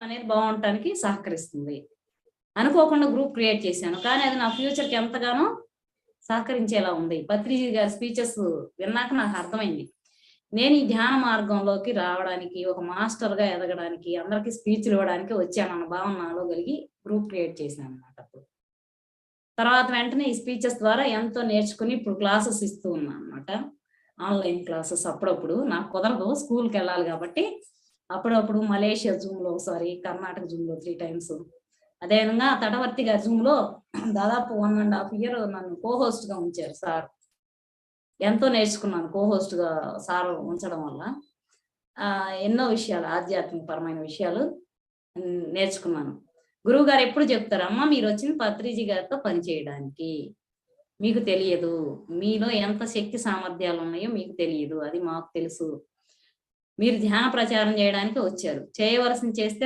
అనేది బాగుండటానికి సహకరిస్తుంది. అనుకోకుండా గ్రూప్ క్రియేట్ చేశాను. కానీ అది నా ఫ్యూచర్‌కి ఎంతగానో సహకరించేలా ఉంది. పత్రిజీ గారి స్పీచెస్ విన్నాక నాకు అర్థమైంది. నేను ఈ ధ్యాన మార్గంలోకి రావడానికి, ఒక మాస్టర్‌గా ఎదగడానికి, అందరికి స్పీచ్‌లు ఇవ్వడానికి వచ్చానన్న భావన నాలో కలిగి గ్రూప్ క్రియేట్ చేశానన్నమాట అప్పుడు. తర్వాత వెంటనే ఈ స్పీచెస్ ద్వారా ఎంతో నేర్చుకుని ఇప్పుడు క్లాసెస్ ఇస్తూ ఉన్నానన్నమాట. ఆన్‌లైన్ క్లాసెస్ అప్పుడప్పుడు. నాకు కుదరదు స్కూల్‌కెళ్ళాలి కాబట్టి, అప్పుడప్పుడు మలేషియా జూమ్‌లో ఒకసారి, కర్ణాటక జూమ్‌లో 3 టైమ్స్. అదేవిధంగా తటవర్తి గారి జూమ్‌లో దాదాపు 1 ½ ఇయర్ నన్ను కో హోస్ట్‌గా ఉంచారు సార్. ఎంతో నేర్చుకున్నాను కో హోస్ట్‌గా సార్ ఉంచడం వల్ల. ఎన్నో విషయాలు ఆధ్యాత్మికపరమైన విషయాలు నేర్చుకున్నాను. గురువుగారు ఎప్పుడు చెప్తారు, "అమ్మ మీరొచ్చింది పత్రిజీ గారితో పని చేయడానికి. మీకు తెలియదు. మీలో ఎంత శక్తి సామర్థ్యాలున్నాయో మీకు తెలియదు. అది మాకు తెలుసు. మీరు ధ్యాన ప్రచారం చేయడానికి వచ్చారు. చేయవలసింది చేస్తే